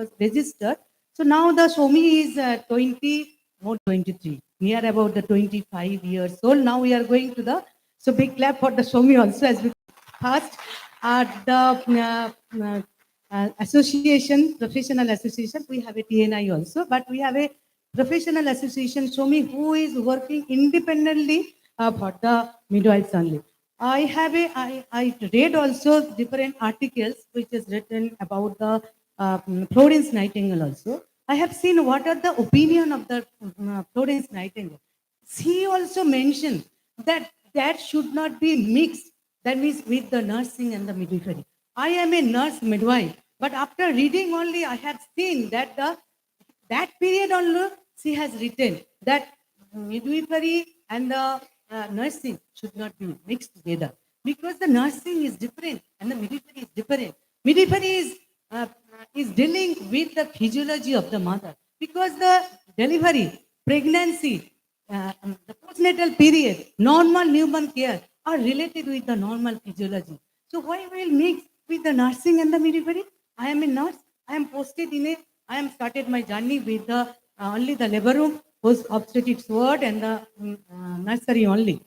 was registered. So now the Shomi is 20, more 23, near about the 25 years old. Now we are going to the, so big clap for the Shomi also as we first at the association, professional association. We have a TNI also, but we have a professional association, Shomi, who is working independently for the midwives only. I read also different articles which is written about the Florence Nightingale also. I have seen what are the opinion of the Florence Nightingale. She also mentioned that that should not be mixed, that means with the nursing and the midwifery. I am a nurse midwife, but after reading only, I have seen that that period only she has written that midwifery and the nursing should not be mixed together, because the nursing is different and the midwifery is different. Midwifery is dealing with the physiology of the mother, because the delivery, pregnancy, the postnatal period, normal newborn care are related with the normal physiology. So why will mix with the nursing and the midwifery? I am a nurse. I am posted in a. I am started my journey with the only the labor room, post obstetrics ward, and the nursery only.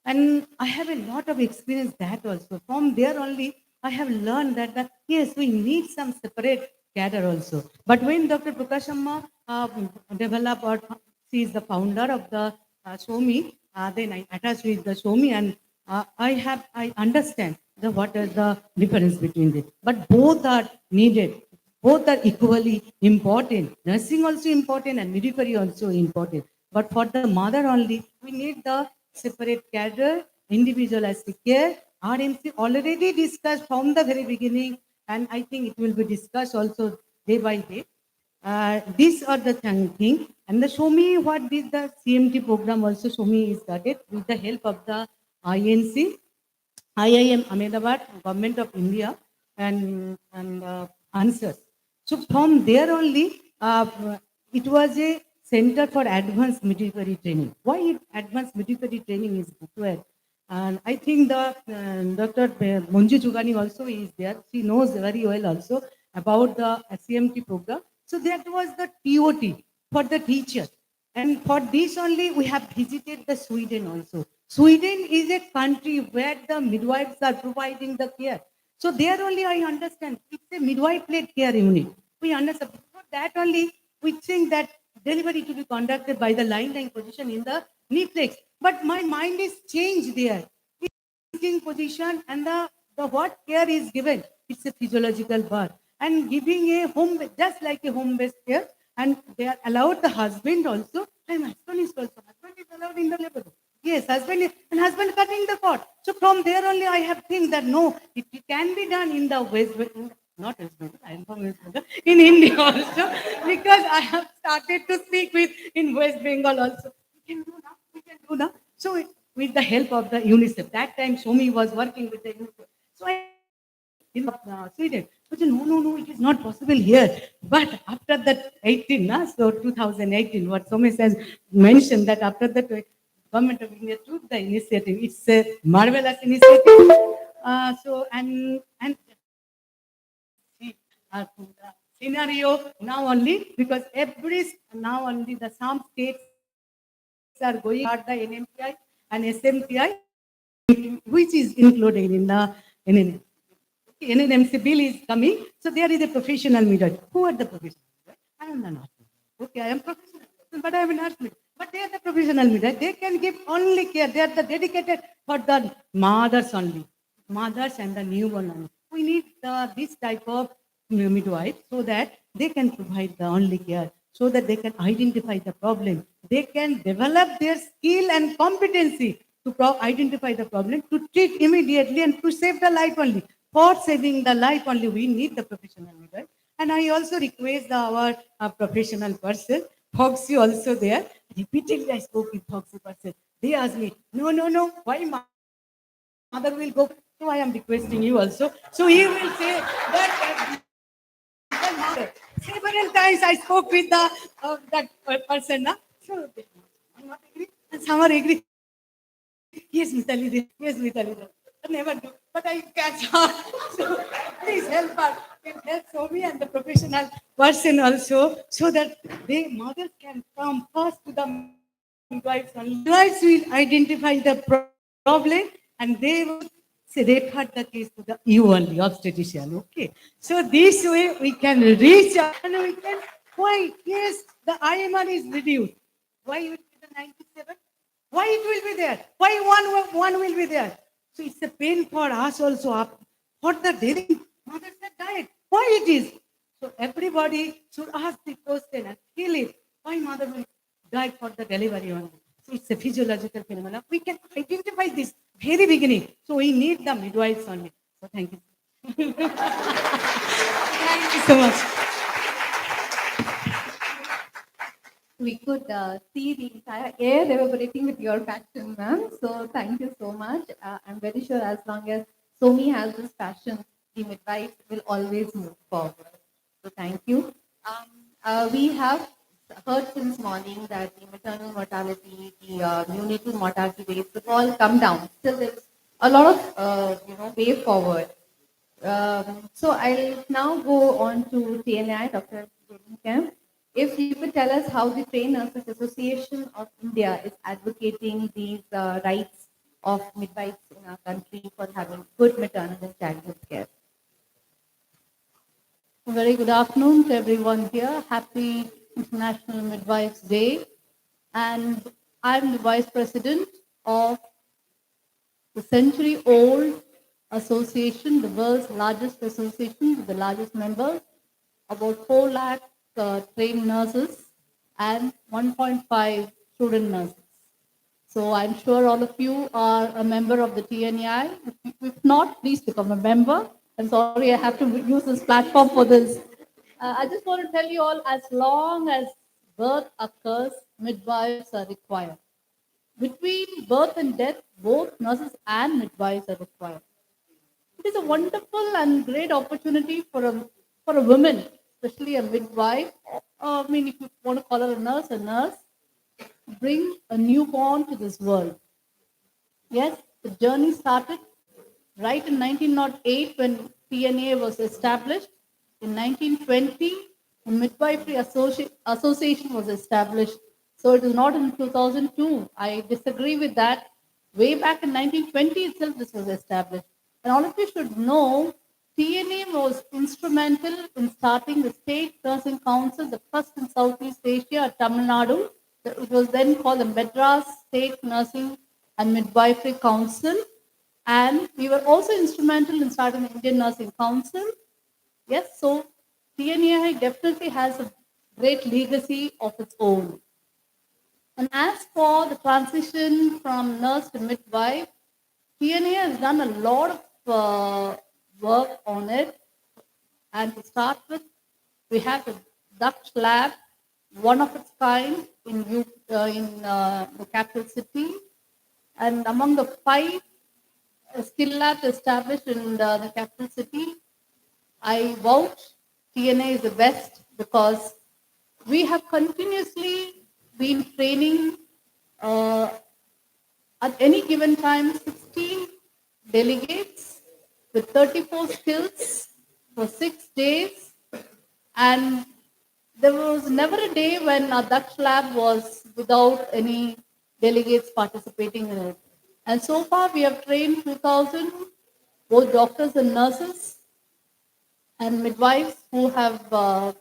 And I have a lot of experience that also. From there only, I have learned that yes, we need some separate cadre also. But when Dr. Prakashamma developed, or she is the founder of the Shomi, then I attached with the Shomi, and I understand what is the difference between it. But both are needed. Both are equally important. Nursing also important and midwifery also important. But for the mother only, we need the separate cadre, individualistic care. RMC already discussed from the very beginning, and I think it will be discussed also day by day. These are the thing. And the Show Me what did the CMT program also Show Me is started with the help of the INC, IIM Ahmedabad, Government of India, and answers. So from there only, it was a center for advanced midwifery training. Why advanced midwifery training is required? And I think the Dr. Munju Chugani also is there. She knows very well also about the SCMT program. So that was the TOT for the teachers. And for this only, we have visited the Sweden also. Sweden is a country where the midwives are providing the care. So there only I understand it's a midwife-led care unit. We understand. For that only, we think that delivery to be conducted by the line position in the knee flex. But my mind is changed there. Sitting position and the what care is given. It's a physiological birth. And giving a home, just like a home-based care, and they are allowed the husband also, and husband is also, husband is allowed in the labor room. Yes, husband is, and husband cutting the cord. So from there only I have think that no, it can be done in the West, not West Bengal, I am from West Bengal, in India also, because I have started to speak with in West Bengal also. We can do now, we can do now. So with the help of the UNICEF, that time Shomi was working with the UNICEF. So I in Sweden. But no, it is not possible here. But after that 18, so 2018, what Somesh has mentioned that after that government of India took the initiative, it's a marvelous initiative. So and scenario now only because now only the some states are going at the NMPI and SMPI, which is included in the NNM. NNMC bill is coming, so there is a professional midwife. Who are the professional midwife? I am the nurse. Okay, I am professional, but I am a nurse midwife. But they are the professional midwife. They can give only care. They are the dedicated for the mothers only, mothers and the newborn only. We need this type of midwife so that they can provide the only care, so that they can identify the problem. They can develop their skill and competency to identify the problem, to treat immediately, and to save the life only. For saving the life only, we need the professional midwife. And I also request our professional person, Foxy also there. Repeatedly I spoke with Foxy person. They asked me, no, why mother will go? So I am requesting you also. So he will say that several times I spoke with that person. Na? So I'm not agree. And some are agree. Yes, Mitali, yes, Mitali. Never do. But I catch her. So please help her. can help Somi and the professional person also, so that they mothers can come first to the midwives only. Midwives will identify the problem and they will say refer the case to the you only obstetrician. Okay, so this way we can reach out and we can. Why? Yes, the IMR is reduced. Why it will be the 97? Why it will be there? Why one will be there? So it's a pain for us also. For the daily mothers are died. Why it is? So everybody should ask the question and feel it. Why mother will die for the delivery only? So it's a physiological phenomenon. We can identify this very beginning. So we need the midwives only. So thank you. Thank you so much. We could see the entire air reverberating with your passion, ma'am. So thank you so much. I'm very sure as long as Somi has this passion, the midwives will always move forward. So thank you. We have heard since morning that the maternal mortality, the neonatal mortality rates have all come down. Still, there's a lot of way forward. So I'll now go on to TNI, Dr. Camp. If you could tell us how the Trained Nurses Association of India is advocating these rights of midwives in our country for having good maternal and childbirth care. A very good afternoon to everyone here. Happy International Midwives Day. And I'm the Vice President of the century-old association, the world's largest association with the largest members, about 4 lakh trained nurses and 1.5 student nurses. So I'm sure all of you are a member of the TNEI. If not, please become a member. I'm sorry I have to use this platform for this. I just want to tell you all, as long as birth occurs, midwives are required. Between birth and death, both nurses and midwives are required. It is a wonderful and great opportunity for a woman, especially a midwife. I mean, if you want to call her a nurse, bring a newborn to this world. Yes, the journey started right in 1908 when TNA was established. In 1920, the Midwifery Association was established. So it is not in 2002. I disagree with that. Way back in 1920 itself, this was established. And all of you should know, TNA was instrumental in starting the State Nursing Council, the first in Southeast Asia at Tamil Nadu. It was then called the Madras State Nursing and Midwifery Council. And we were also instrumental in starting the Indian Nursing Council. Yes, so TNAI definitely has a great legacy of its own. And as for the transition from nurse to midwife, TNA has done a lot of work on it. And to start with, we have the Dutch lab, one of its kind in the capital city. And among the 5 skill labs established in the capital city, I vouch TNA is the best because we have continuously been training at any given time 16 delegates with 34 skills for 6 days. And there was never a day when our Dutch lab was without any delegates participating in it. And so far, we have trained 2,000, both doctors and nurses and midwives who have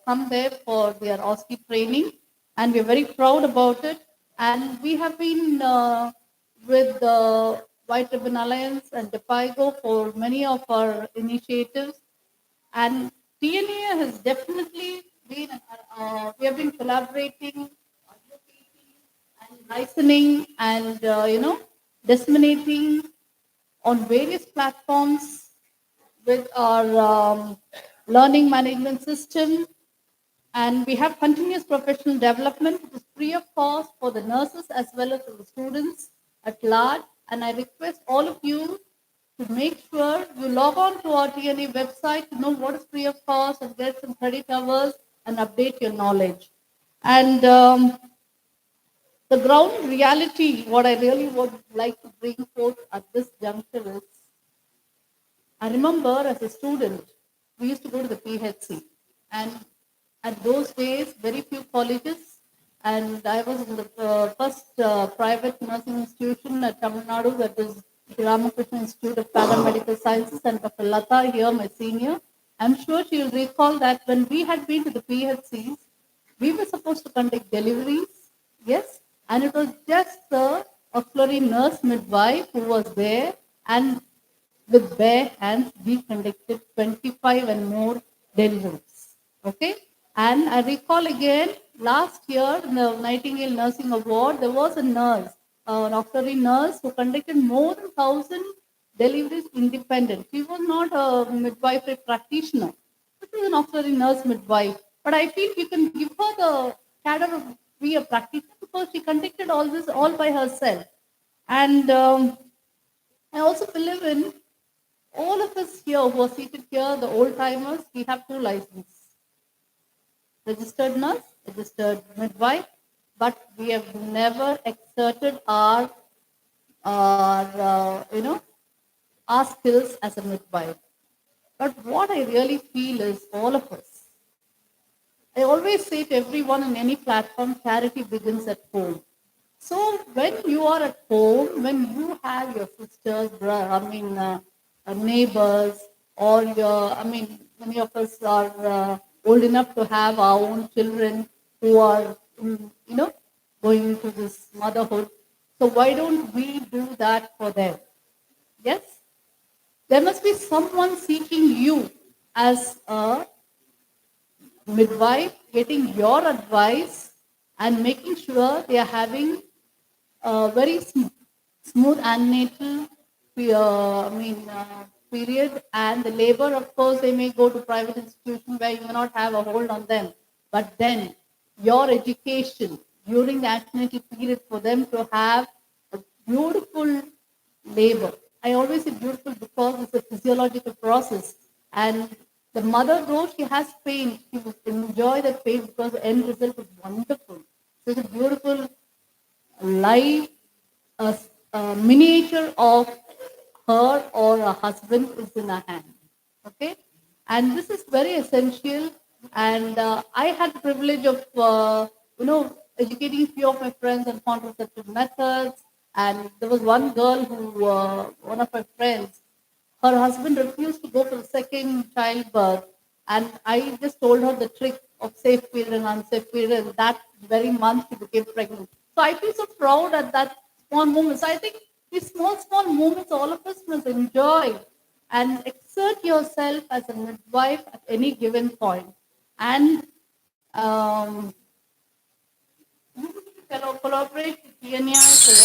come there for their OSCE training. And we're very proud about it. And we have been with the White Ribbon Alliance and DePigo for many of our initiatives. And TNA has definitely been, we have been collaborating, advocating, and licensing and, disseminating on various platforms with our learning management system. And we have continuous professional development, which is free of cost for the nurses as well as for the students at large. And I request all of you to make sure you log on to our TNA website to know what is free of cost and get some credit hours and update your knowledge. And the ground reality, what I really would like to bring forth at this juncture is, I remember as a student, we used to go to the PHC. And at those days, very few colleges, and I was in the first private nursing institution at Tamil Nadu, that is the Ramakrishna Institute of Paramedical Sciences, and Dr. Lata here, my senior. I'm sure she will recall that when we had been to the PHCs, we were supposed to conduct deliveries, yes, and it was just the auxiliary nurse midwife who was there, and with bare hands, we conducted 25 and more deliveries. Okay? And I recall again, last year in the Nightingale Nursing Award, there was a nurse, an auxiliary nurse who conducted more than 1,000 deliveries independent. She was not a midwifery practitioner. She was an auxiliary nurse midwife. But I feel you can give her the cadre of be a practitioner because she conducted all this all by herself. And I also believe in all of us here who are seated here, the old timers, we have two licenses: registered nurse, registered midwife, but we have never exerted our our skills as a midwife. But what I really feel is all of us. I always say to everyone on any platform, charity begins at home. So when you are at home, when you have your sisters, neighbors, or many of us are old enough to have our own children who are, going into this motherhood. So why don't we do that for them? Yes, there must be someone seeking you as a midwife, getting your advice and making sure they are having very smooth antenatal period, and the labor, of course, they may go to private institution where you may not have a hold on them. But then your education during the antenatal period for them to have a beautiful labor. I always say beautiful because it's a physiological process. And the mother, though she has pain, she will enjoy the pain because the end result is wonderful. So it's a beautiful live miniature of her or her husband is in her hand. Okay, and this is very essential. And I had the privilege of educating few of my friends on contraceptive methods. And there was one girl who, one of my friends, her husband refused to go for the second childbirth. And I just told her the trick of safe period and unsafe period. And that very month she became pregnant. So I feel so proud at that small moment. So I think these small, small moments all of us must enjoy and exert yourself as a midwife at any given point. And you need to collaborate with DNI for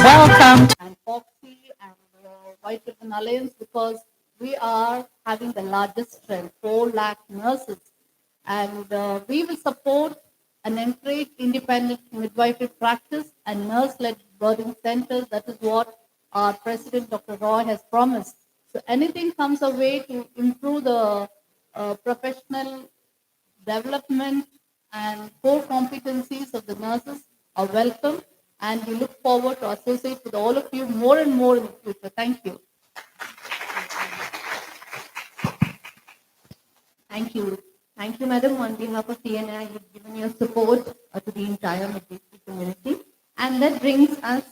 what and Foxy and White Ribbon Alliance, because we are having the largest strength, 4 lakh nurses. And we will support and encourage independent midwifery practice and nurse-led birthing centers. That is what our President, Dr. Roy, has promised. So anything comes our way to improve the professional development and core competencies of the nurses are welcome, and we look forward to associate with all of you more and more in the future. Thank you. Thank you. Thank you, madam. On behalf of TNI, you've given your support to the entire midwifery community. And that brings us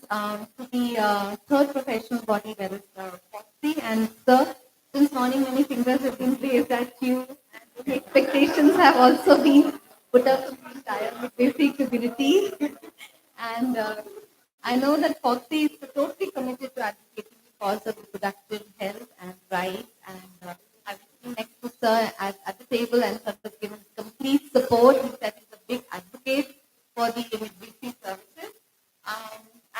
to the third professional body, that is Foxy. And sir, since morning, many fingers have been raised at you, and the expectations have also been put up to the entire midwifery community. And I know that Foxy is totally committed to advocating the cause of reproductive health and rights. And I've been next to sir at the table and sort of given complete support. He said he's a big advocate for the midwifery services.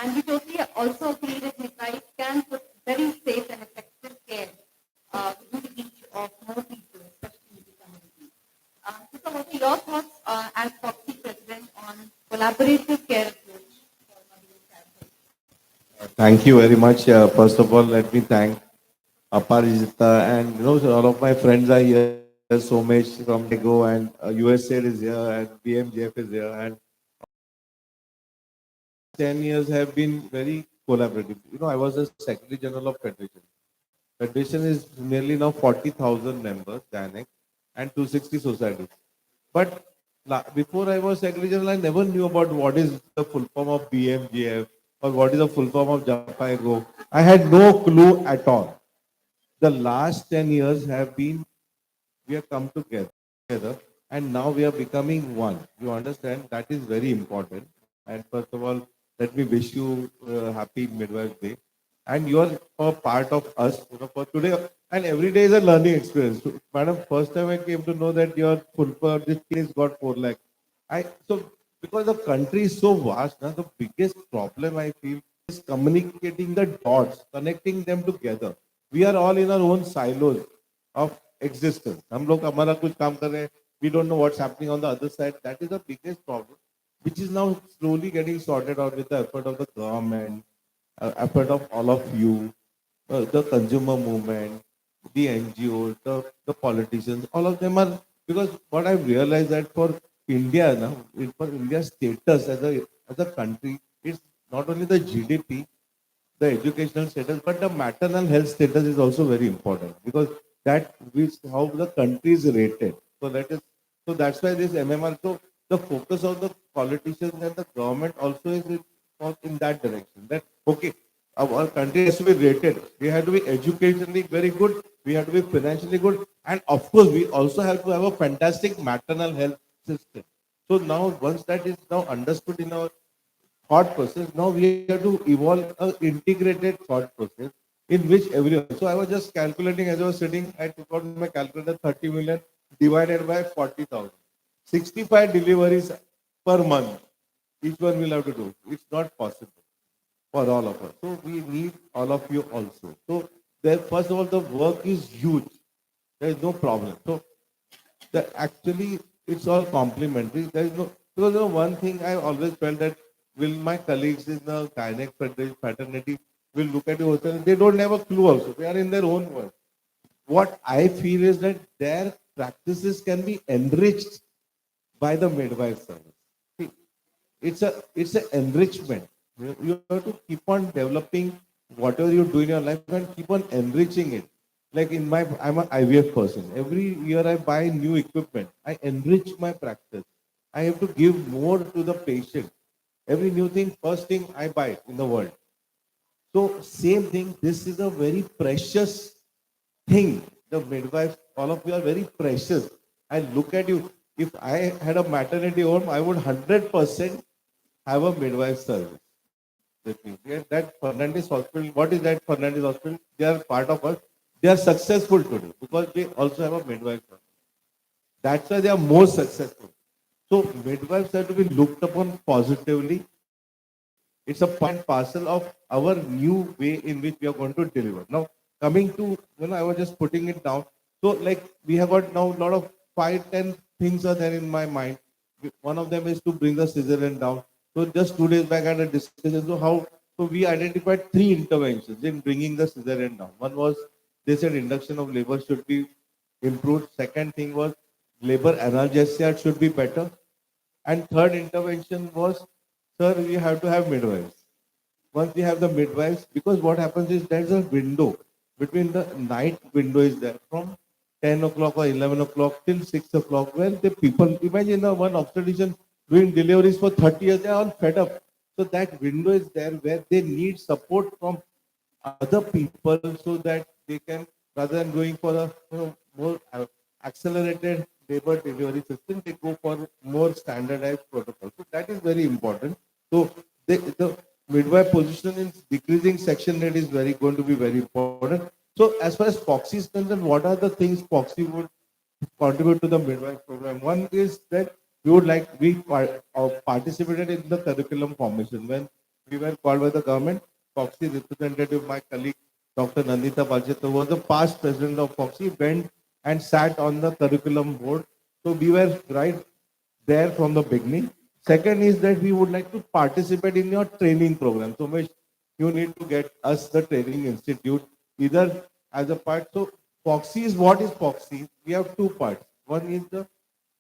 And we totally also agree that midwives can put very safe and effective care within the reach of more people, especially in the community. So, what are your thoughts as Foxy President on collaborative care approach for mother and child health? Thank you very much. First of all, let me thank Aparijita, and all of my friends are here. Somesh from Lego, and USAID is here, and BMJF is here, and 10 years have been very collaborative. I was the Secretary General of Federation. Federation is nearly now 40,000 members, Dianex, and 260 societies. But before I was Secretary General, I never knew about what is the full form of BMGF or what is the full form of Japaigo. I had no clue at all. The last 10 years have been, we have come together and now we are becoming one. You understand? That is very important. And first of all, let me wish you happy Midwife Day. And you are a part of us, for today. And every day is a learning experience. So, Madam, first time I came to know that your full for this case got 4 lakh. So because the country is so vast, now the biggest problem I feel is communicating the dots, connecting them together. We are all in our own silos of existence. हम लोग हमारा कुछ काम कर रहे हैं. We don't know what's happening on the other side. That is the biggest problem, which is now slowly getting sorted out with the effort of the government, effort of all of you, the consumer movement, the NGOs, the politicians, all of them are, because what I've realized that for India now, for India's status as a country, it's not only the GDP, the educational status, but the maternal health status is also very important because that is how the country is rated. So that's why this MMR. So the focus of the politicians and the government also is in that direction. That okay, our country has to be rated. We have to be educationally very good. We have to be financially good, and of course, we also have to have a fantastic maternal health system. So now, once that is now understood in our thought process. Now we have to evolve an integrated thought process in which everyone. So I was just calculating as I was sitting. I took out my calculator 30 million divided by 40,000. 65 deliveries per month. Each one will have to do. It's not possible for all of us. So we need all of you also. So there, first of all, the work is huge. There is no problem. So actually it's all complementary. There is no, because one thing I always felt that will my colleagues in the gynec fraternity will look at you also, they don't have a clue also. They are in their own world. What I feel is that their practices can be enriched by the midwife service. See, it's an enrichment. You have to keep on developing whatever you do in your life and keep on enriching it. Like I'm an IVF person. Every year I buy new equipment. I enrich my practice. I have to give more to the patient. Every new thing, first thing I buy in the world. So same thing. This is a very precious thing. The midwives, all of you are very precious. I look at you. If I had a maternity home, I would 100% have a midwife service with me. That Fernandez Hospital, what is that Fernandez Hospital? They are part of us. They are successful today because they also have a midwife service. That's why they are more successful. So midwives have to be looked upon positively. It's a part and parcel of our new way in which we are going to deliver. Now, coming to, I was just putting it down. So, like, we have got now a lot of 5, 10 things are there in my mind. One of them is to bring the cesarean down. So, just 2 days back, I had a discussion. So we identified 3 interventions in bringing the cesarean down. One was, they said induction of labor should be improved. Second thing was labor analgesia should be better. And third intervention was, sir, we have to have midwives. Once we have the midwives, because what happens is there's a window between the night window is there from 10 o'clock or 11 o'clock till 6 o'clock, where the people, imagine one obstetrician doing deliveries for 30 years, they are all fed up. So that window is there where they need support from other people so that they can, rather than going for a more accelerated labor delivery system, they go for more standardized protocol. So that is very important. So the midwife position in decreasing section rate is very going to be very important. So as far as Foxy is concerned, what are the things Foxy would contribute to the midwife program? One is that we participated in the curriculum formation when we were called by the government. Foxy representative, my colleague Dr. Nandita Bajeta, was the past president of Foxy, went and sat on the curriculum board. So we were right there from the beginning. Second is that we would like to participate in your training program. So much you need to get us the training institute either as a part. So Foxy is, what is Foxy? We have two parts. One is the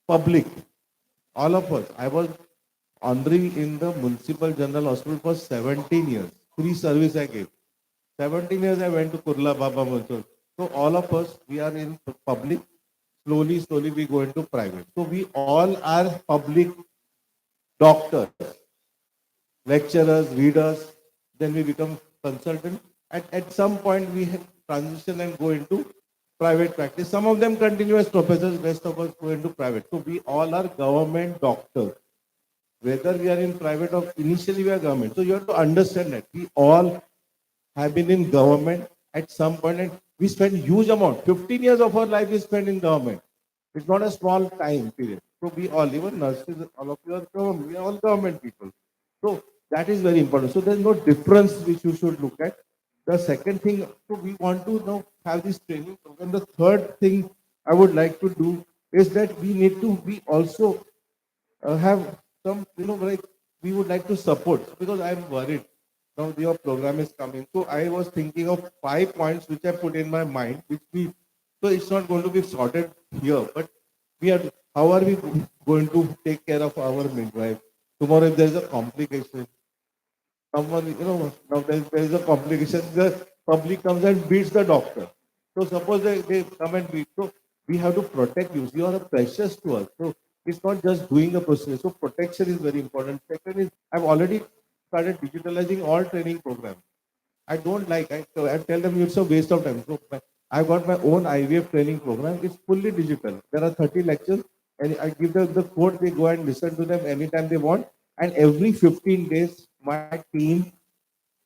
public. All of us. I was honorary in the Municipal General Hospital for 17 years. Free service I gave. 17 years I went to Kurla Baba Mansur. So all of us, we are in public. Slowly we go into private. So we all are public doctors, lecturers, readers. Then we become consultants. At some point we transition and go into private practice. Some of them continue as professors, rest of us go into private. So we all are government doctors. Whether we are in private or initially we are government. So you have to understand that we all have been in government at some point and we spend huge amount. 15 years of our life is spent in government. It's not a small time period. So we all, even nurses, all of you are government, we are all government people. So that is very important. So there's no difference which you should look at. The second thing, so we want to now have this training program. The third thing I would like to do is that we need to be also have some, like we would like to support because I'm worried. Now your program is coming. So I was thinking of 5 points which I put in my mind, so it's not going to be sorted here, but how are we going to take care of our midwife? Tomorrow if there's a complication, someone, now there is a complication, the public comes and beats the doctor. So suppose they come and beat. So we have to protect you. You are precious to us. So it's not just doing a process. So protection is very important. Second is I've already started digitalizing all training programs. I don't like, I tell them it's a waste of time. So I've got my own IVF training program. It's fully digital. There are 30 lectures and I give them the code. They go and listen to them anytime they want. And every 15 days, my team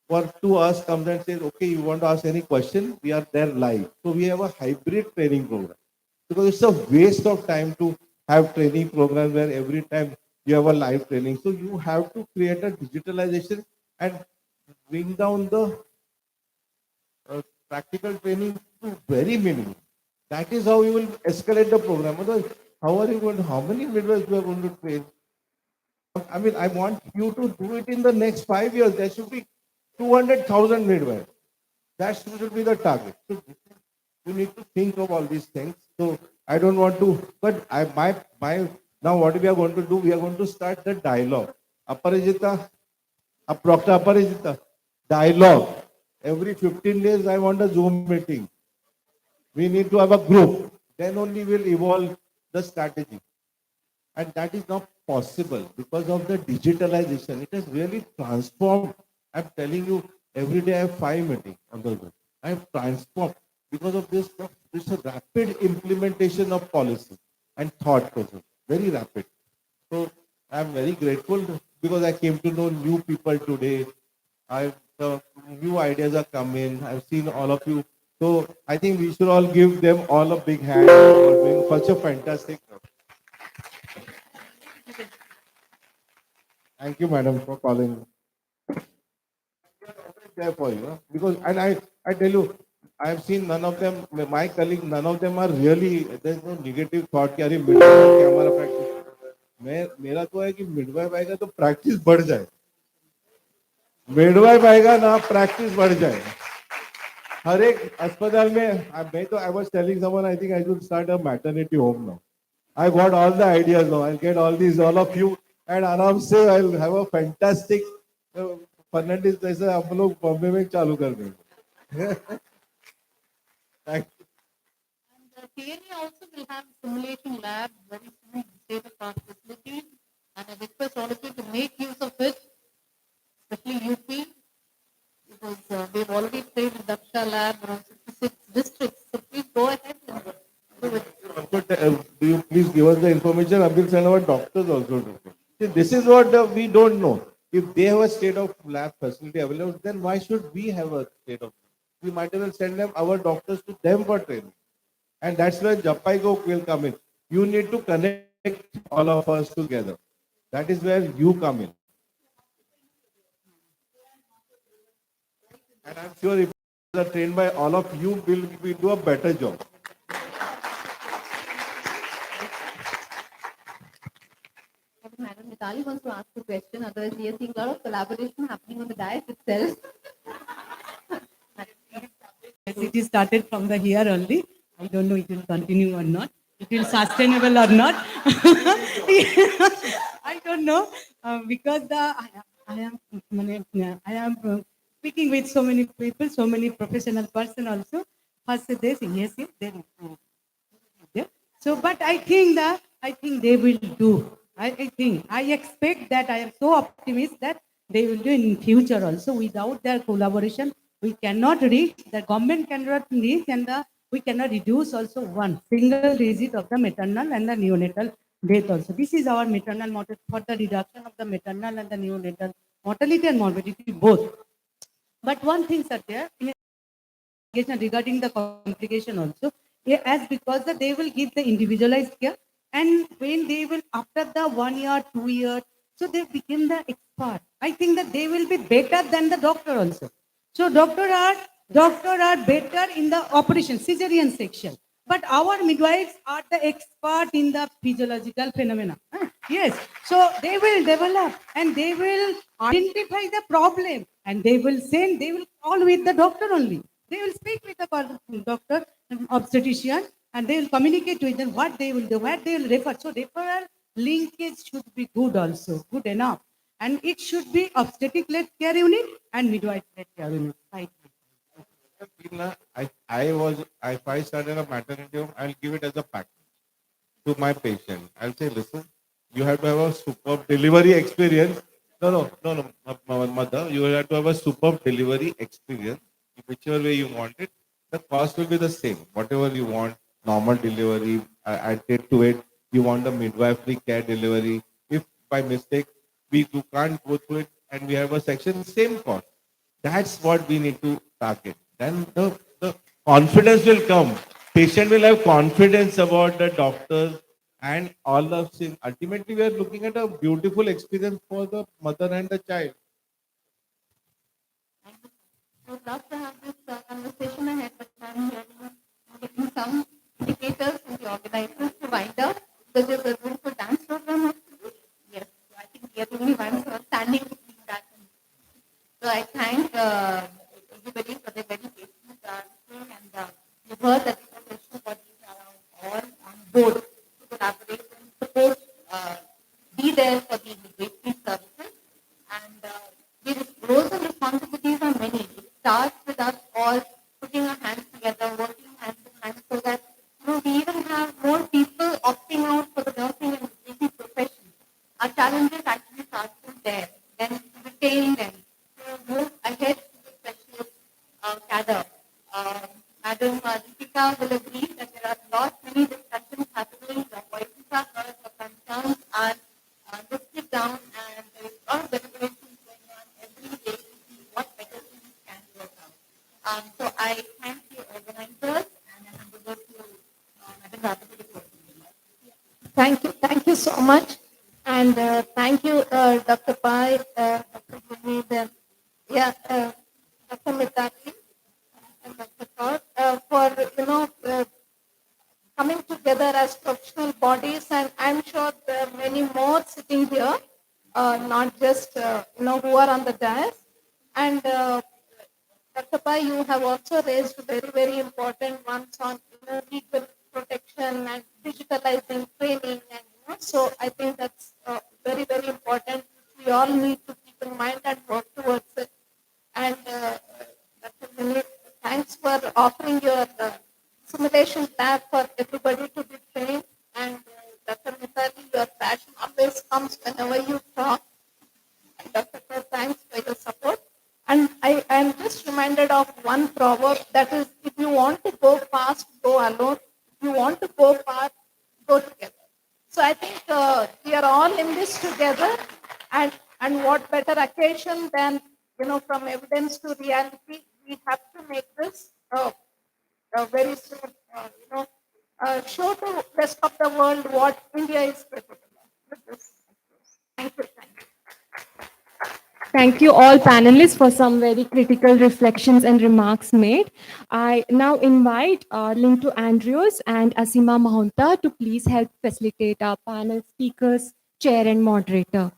for 2 hours comes and says, okay, you want to ask any question? We are there live. So we have a hybrid training program because it's a waste of time to have training programs where every time you have a live training. So you have to create a digitalization and bring down the practical training to very minimum. That is how you will escalate the program. Otherwise, how are you going to, how many midwives you are going to train? I mean, I want you to do it in the next 5 years. There should be 200,000 midwives. That should be the target. So you need to think of all these things. So I don't want to, but my now what we are going to do, we are going to start the dialogue. Aparajita, Proctor Aparajita, dialogue. Every 15 days, I want a Zoom meeting. We need to have a group. Then only we'll evolve the strategy. And that is not possible because of the digitalization. It has really transformed. I'm telling you, every day I have 5 meetings on the go. I have transformed because of this rapid implementation of policy and thought process. Very rapid. So I'm very grateful because I came to know new people today. The new ideas are coming. I've seen all of you. So I think we should all give them all a big hand for doing such a fantastic job. Thank you, madam, for calling. Always there for you, huh? Because and I tell you, I have seen none of them. My colleagues, none of them are really. There's no negative thought कि अरे midwife के हमारा practice. मेरा तो है कि midwife आएगा तो practice बढ़ जाए. Midwife आएगा ना practice बढ़ जाए. हर एक अस्पताल में मैं तो I was telling someone I think I should start a maternity home now. I got all the ideas now. I'll get all of you and आराम से I'll have a fantastic Fernandes जैसे हम लोग बॉम्बे में चालू कर देंगे. Thank you. And TNA also will have simulation lab very soon, state of art facilities, and I request all of you to make use of it, especially UP, because we've already played with Daksha lab around 66 districts. So please go ahead and do it. Do you please give us the information? I will send our doctors also. See, this is what we don't know. If they have a state of lab facility available, then why should we have a state of? We might as well send them our doctors to them for training, and that's where Japaigo will come in. You need to connect all of us together. That is where you come in. And I'm sure if you are trained by all of you, will do a better job. Madam Mitali wants to ask a question. Otherwise, we are seeing a lot of collaboration happening on the diet itself. Yes, it is started from the here only. I don't know it will continue or not. It will sustainable or not. I don't know because I am speaking with so many people, so many professional person also. First they say yes, yes, then yeah. So, but I think they will do. I think I expect that I am so optimistic that they will do in future also. Without their collaboration, we cannot reach. The government cannot reach, and we cannot reduce also one single digit of the maternal and the neonatal death also. This is our maternal model for the reduction of the maternal and the neonatal mortality and morbidity both. But one thing, sir, there regarding the complication also, as because that they will give the individualized care, and when they will after the 1 year 2 years, so they become the expert. I think that they will be better than the doctor also. So doctor are better in the operation cesarean section, but our midwives are the expert in the physiological phenomena. Yes, so they will develop and they will identify the problem, and they will call with the doctor only. They will speak with the doctor, obstetrician, and they will communicate with them what they will do, what they will refer. So referral linkage should be good also, good enough. And it should be obstetric-led care unit and midwife-led care unit. Right. If I started a maternity home, I'll give it as a package to my patient. I'll say, listen, you have to have a superb delivery experience. No, mother, you have to have a superb delivery experience, whichever way you want it. The cost will be the same. Whatever you want, normal delivery, added to it, you want the midwifery care delivery. If by mistake you can't go through it and we have a section, same cost. That's what we need to target. Then the confidence will come. Patient will have confidence about the doctors and all of things. Ultimately, we are looking at a beautiful experience for the mother and the child. I would love to have this conversation ahead, but I'm getting some indicators from the organizers to wind up. Because there's a room for dance program after this. Yes, so I think we are the only ones who are standing between that and so I thank everybody for their very patient and you've heard that the professional bodies are all on board to collaborate and support, be there for the immigration services. And the roles and responsibilities are many. It starts with us all putting our hands together, working hand in hand so that we even have more people opting out for the nursing and midwifery profession. Our challenges actually start from there. Then to retain them, to move ahead to the specialist cadre. Madam Deepika will agree that there are lots, many discussions happening, the voices are heard, the concerns are listed down, and there is a lot of deliberations going on every day to see what better things can work out. So I thank the organizers and I hand over to Madam Radha to closing remarks. Thank you so much, and thank you, Dr. Pai, Dr. Gurmeet, Dr. Mitali, and Dr. Kaur, for coming together as professional bodies, and I'm sure there are many more sitting here, not just who are on the dais. And Dr. Pai, you have also raised very, very important ones on legal protection and digitalizing training, and so I think that's very, very important. We all need to keep in mind and work towards it. And Dr. Vinay, thanks for offering your simulation lab for everybody to be trained. And Dr. Mitali, your passion always comes whenever you talk. And Dr. Kaur, thanks for your support. And I am just reminded of one proverb that is, if you want to go fast, go alone. If you want to go far, go together. So I think we are all in this together, and what better occasion than from evidence to reality, we have to make this very soon. Show to rest of the world what India is capable of. With this, thank you. Thank you. Thank you all panelists for some very critical reflections and remarks made. I now invite Lintu Andrews and Asima Mahonta to please help facilitate our panel speakers, chair and moderator.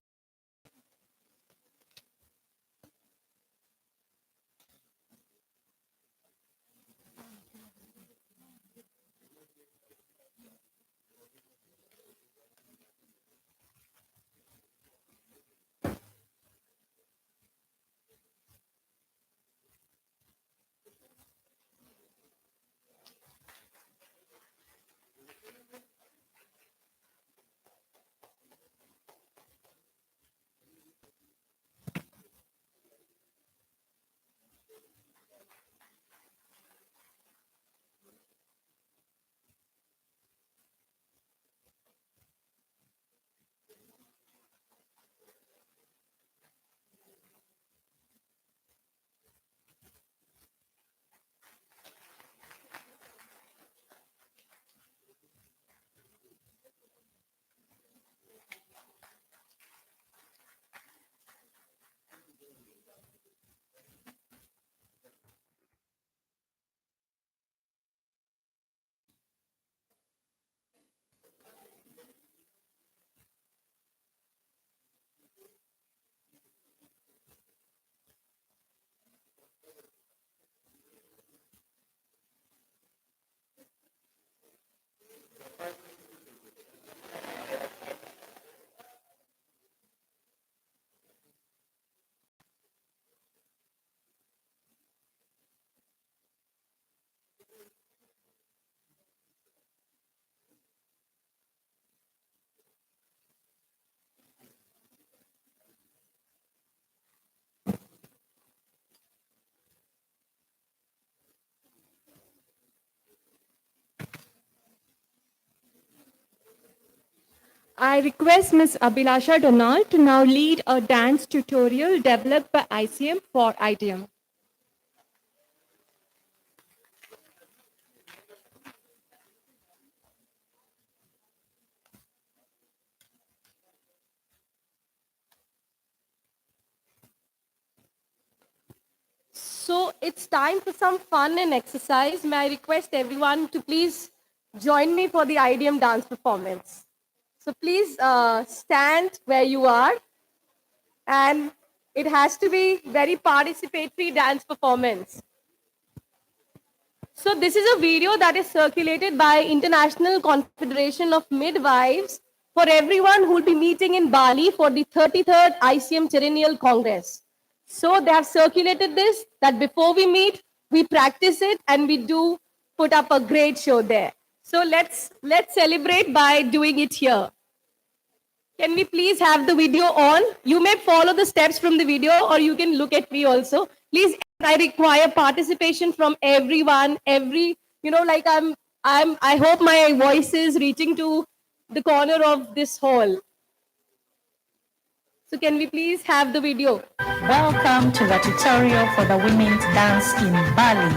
I request Ms. Abhilasha Donald to now lead a dance tutorial developed by ICM for IDM. So it's time for some fun and exercise. May I request everyone to please join me for the IDM dance performance. So please stand where you are, and it has to be very participatory dance performance. So this is a video that is circulated by International Confederation of Midwives for everyone who will be meeting in Bali for the 33rd ICM Perennial Congress. So they have circulated this, that before we meet, we practice it and we do put up a great show there. So let's celebrate by doing it here. Can we please have the video on? You may follow the steps from the video or you can look at me also. Please, I require participation from everyone, like I hope my voice is reaching to the corner of this hall. So can we please have the video? Welcome to the tutorial for the women's dance in Bali.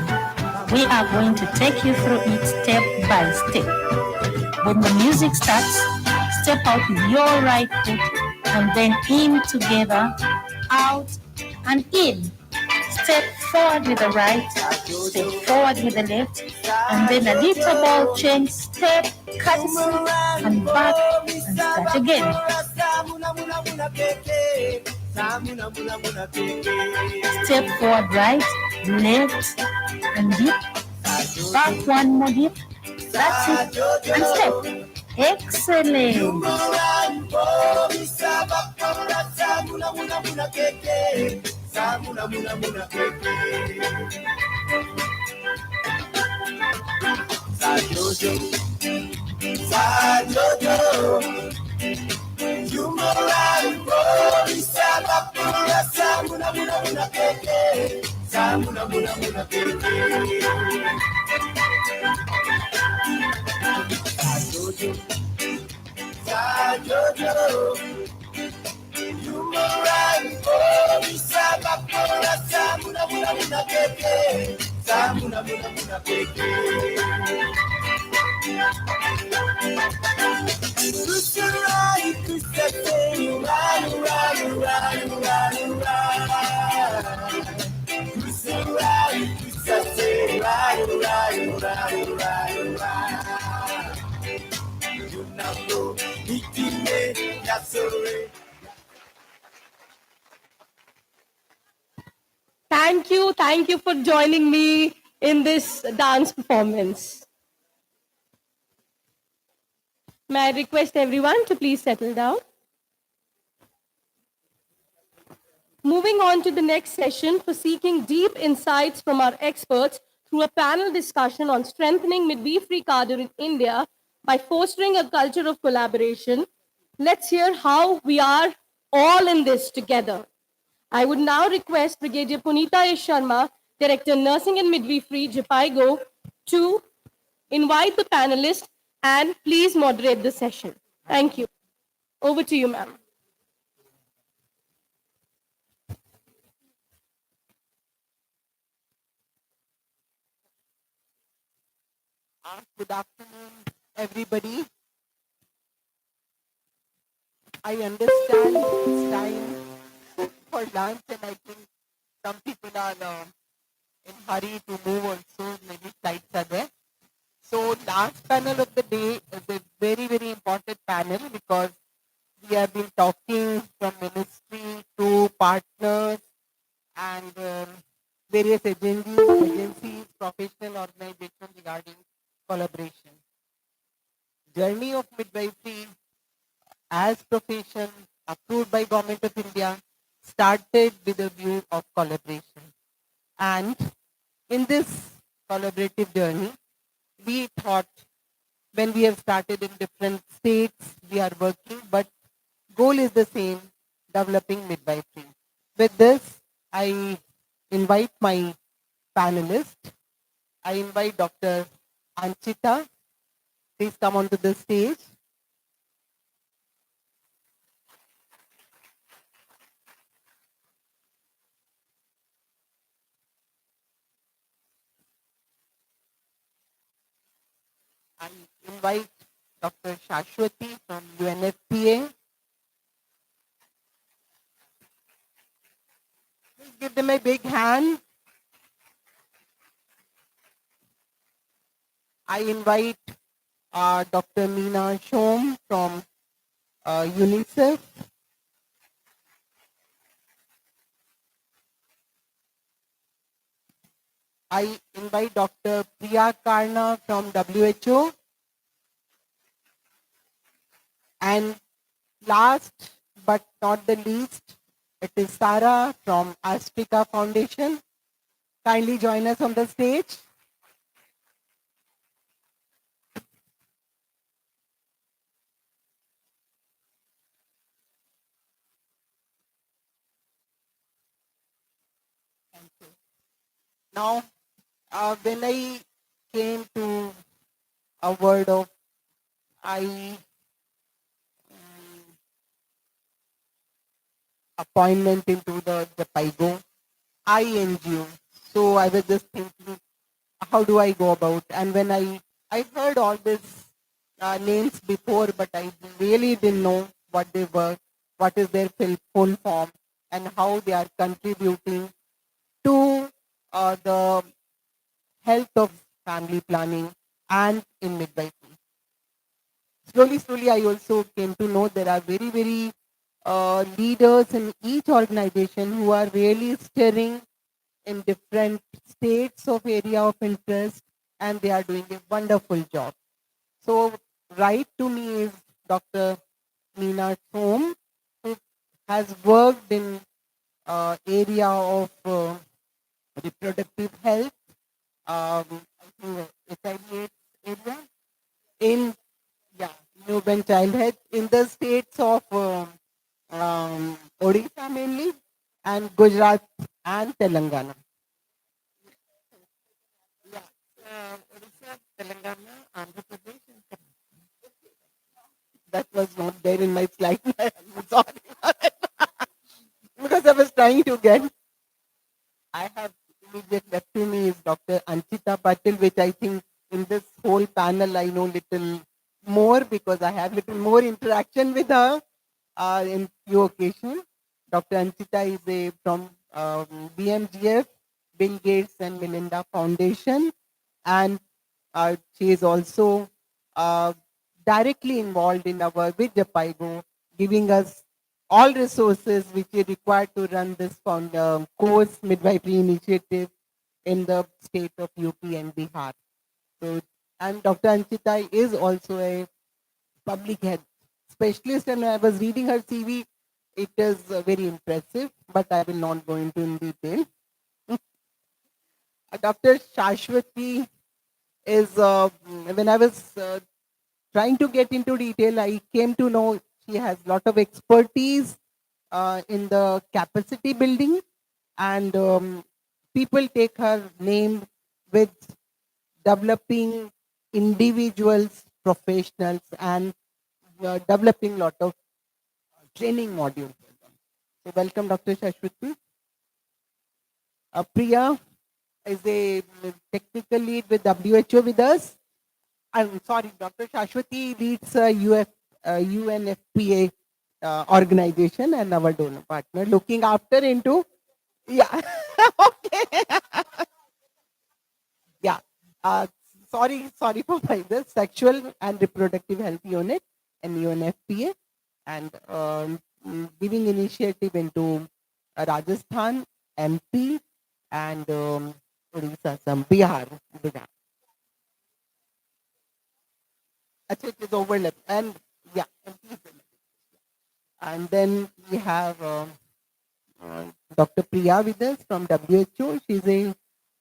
We are going to take you through it step by step. When the music starts, step out with your right foot and then in together, out and in. Step forward with the right, step forward with the left, and then a little ball change, step, courtesy, and back, and start again. Step forward right, left, and dip. Back one more dip. That's it. And step. Excellent. Thank you for joining me in this dance performance. May I request everyone to please settle down? Moving on to the next session for seeking deep insights from our experts through a panel discussion on strengthening midwifery cadre in India by fostering a culture of collaboration. Let's hear how we are all in this together. I would now request Brigadier Punita S. Sharma, Director Nursing and Midwifery, Jipaigo, to invite the panelists and please moderate the session. Thank you. Over to you, ma'am. Good afternoon, everybody. I understand it's time for lunch, and I think some people are in hurry to move also. Maybe flights are there. So last panel of the day is a very, very important panel because we have been talking from ministry to partners and various agencies, professional organizations regarding collaboration. Journey of midwifery as profession approved by Government of India started with a view of collaboration. And in this collaborative journey, we thought when we have started in different states, we are working, but goal is the same, developing midwifery. With this, I invite my panelists. I invite Dr. Anchita. Please come onto the stage. invite Dr. Shashwati from UNFPA. Please give them a big hand. I invite Dr. Meena Shom from UNICEF. I invite Dr. Priya Karna from WHO. And last but not the least, it is Sarah from Astrika Foundation. Kindly join us on the stage. Thank you. Now, when I came to a word of I appointment into the PIGO, INGO. So I was just thinking, how do I go about? And when I've heard all these names before, but I really didn't know what they were, what is their full form, and how they are contributing to the health of family planning and in midwifery. Slowly, I also came to know there are very leaders in each organization who are really steering in different states of area of interest, and they are doing a wonderful job. So right to me is Dr. Meena Som, who has worked in area of reproductive health, I think HIV area, in newborn child health in the states of Odisha mainly, and Gujarat and Telangana. Yeah, Odisha, Telangana, Andhra Pradesh, and that was not there in my slide. I'm sorry because I was trying to get. I have immediate left to me is Dr. Anchita Patil, which I think in this whole panel I know little more because I have little more interaction with her in few occasions. Dr. Anchita is from BMGF, Bill Gates and Melinda Foundation, and she is also uh, directly involved in our with the PIGO, giving us all resources which are required to run this course midwifery initiative in the state of UP and Bihar. So, and Dr. Anchita is also a public health specialist, and I was reading her CV. It is very impressive, but I will not go into in detail. Dr. Shashwati is, when I was trying to get into detail, I came to know she has a lot of expertise in the capacity building, and people take her name with developing individuals, professionals, and developing lot of training modules. So welcome, Dr. Shashwati. Priya is a technical lead with WHO with us. I'm sorry, Dr. Shashwati leads UNFPA organization and our donor partner, looking after into, yeah, okay, yeah. Uh, sorry for my this sexual and reproductive health unit and UNFPA, and giving initiative into Rajasthan, MP, and Odisha, some Bihar. Actually, it is overlap, and yeah, MP is overlap. And then we have Dr. Priya with us from WHO. She's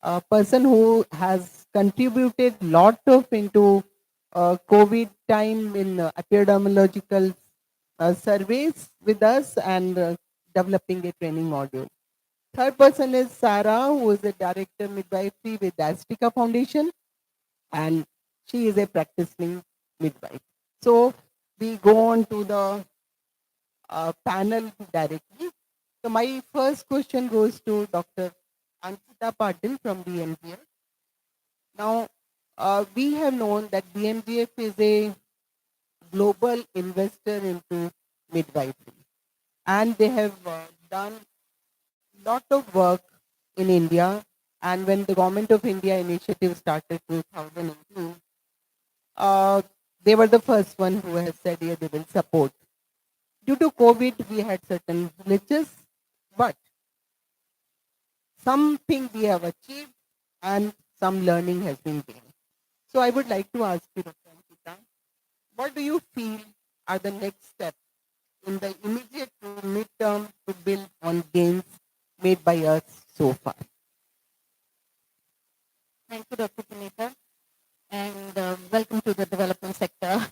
a person who has contributed lot of into COVID time in epidemiological surveys with us and developing a training module. Third person is Sarah, who is a director midwifery with Astica Foundation, and she is a practicing midwife. So we go on to the panel directly. So my first question goes to Dr. Ankita Patil from the NPL. Now, we have known that BMGF is a global investor into midwifery, and they have done lot of work in India. And when the Government of India initiative started 2018, they were the first one who has said, yeah, they will support. Due to COVID, we had certain glitches, but something we have achieved and some learning has been gained. So I would like to ask you, Dr. Ankita, what do you feel are the next steps in the immediate to midterm to build on gains made by us so far? Thank you, Dr. Punita, and welcome to the development sector.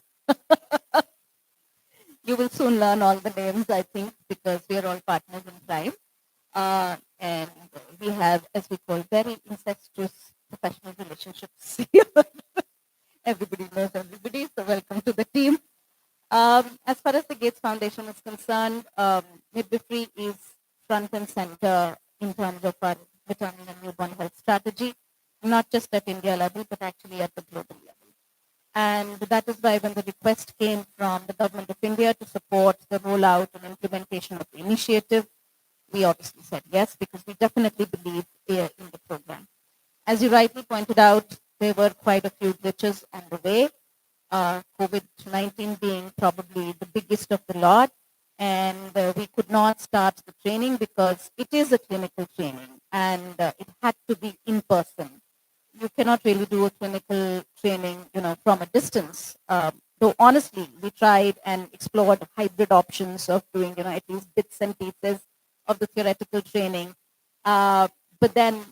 You will soon learn all the names, I think, because we are all partners in crime. And we have, as we call, very incestuous professional relationships here. Everybody knows everybody, so welcome to the team. As far as the Gates Foundation is concerned, midwifery is front and center in terms of our maternal and newborn health strategy, not just at India level, but actually at the global level. And that is why when the request came from the Government of India to support the rollout and implementation of the initiative, we obviously said yes, because we definitely believe in the program. As you rightly pointed out, there were quite a few glitches on the way, COVID-19 being probably the biggest of the lot. And we could not start the training because it is a clinical training and it had to be in person. You cannot really do a clinical training, from a distance. Though honestly, we tried and explored hybrid options of doing, at least bits and pieces of the theoretical training. But then,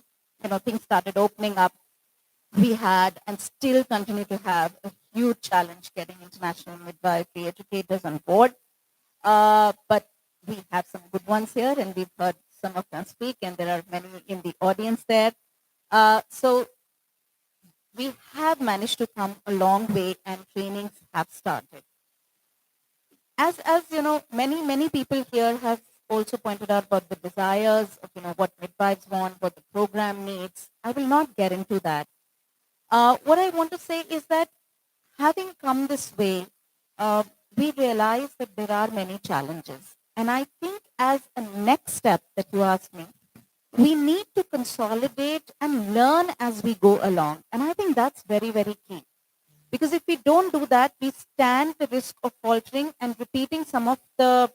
things started opening up. We had and still continue to have a huge challenge getting international midwifery educators on board. But we have some good ones here, and we've heard some of them speak, and there are many in the audience there. So we have managed to come a long way, and trainings have started. As many people here have also pointed out about the desires of what midwives want, what the program needs. I will not get into that. What I want to say is that having come this way, we realize that there are many challenges. And I think as a next step that you asked me, we need to consolidate and learn as we go along. And I think that's very, very key. Because if we don't do that, we stand the risk of faltering and repeating some of the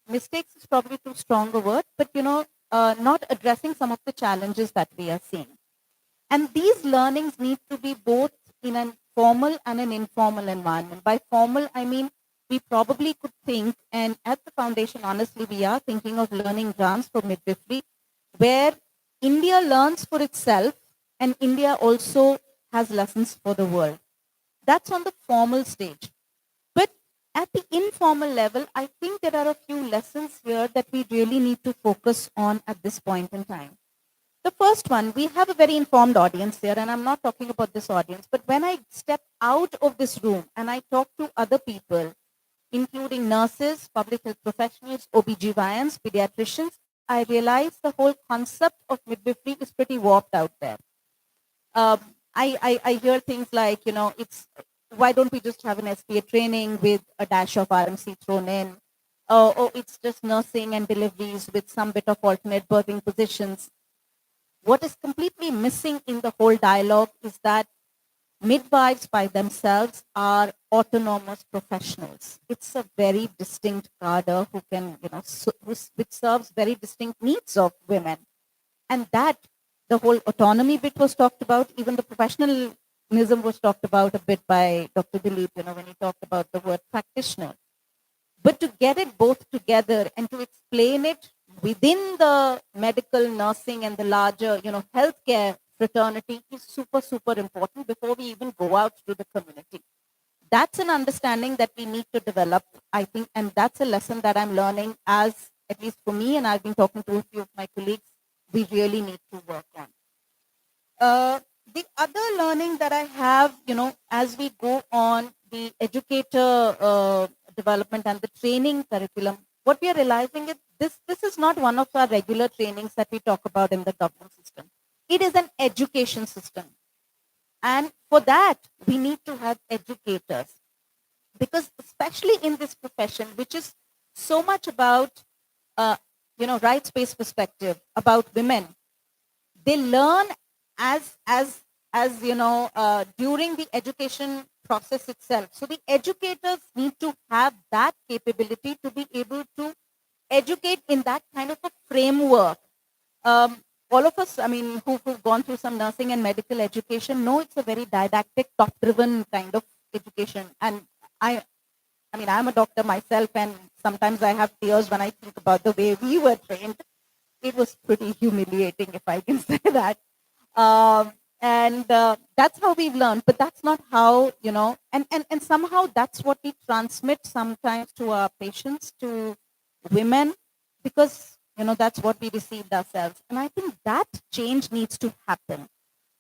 mistakes is probably too strong a word, but not addressing some of the challenges that we are seeing. And these learnings need to be both in a formal and an informal environment. By formal, I mean we probably could think, and at the foundation, honestly, we are thinking of learning grants for midwifery, where India learns for itself and India also has lessons for the world. That's on the formal stage. But at the informal level, I think there are a few lessons here that we really need to focus on at this point in time. The first one, we have a very informed audience here, and I'm not talking about this audience, but when I step out of this room and I talk to other people, including nurses, public health professionals, OBGYNs, pediatricians, I realize the whole concept of midwifery is pretty warped out there. I hear things like, it's why don't we just have an SPA training with a dash of RMC thrown in? Or it's just nursing and deliveries with some bit of alternate birthing positions. What is completely missing in the whole dialogue is that midwives by themselves are autonomous professionals. It's a very distinct cadre who can, which serves very distinct needs of women. And that, the whole autonomy bit was talked about, even the professionalism was talked about a bit by Dr. Dilip, when he talked about the word practitioner. But to get it both together and to explain it within the medical, nursing, and the larger, healthcare fraternity is super, super important before we even go out to the community. That's an understanding that we need to develop, I think, and that's a lesson that I'm learning as, at least for me, and I've been talking to a few of my colleagues, we really need to work on. The other learning that I have, as we go on the educator development and the training curriculum, what we are realizing is this is not one of our regular trainings that we talk about in the government system. It is an education system. And for that, we need to have educators, because especially in this profession, which is so much about, rights-based perspective about women, they learn as during the education process itself. So the educators need to have that capability to be able to educate in that kind of a framework. um, all of us, I mean, who've gone through some nursing and medical education know it's a very didactic, top-driven kind of education. And I mean, I'm a doctor myself, and sometimes I have tears when I think about the way we were trained. It was pretty humiliating, if I can say that. And that's how we've learned, but that's not how, and somehow that's what we transmit sometimes to our patients, to women, because, that's what we received ourselves. And I think that change needs to happen.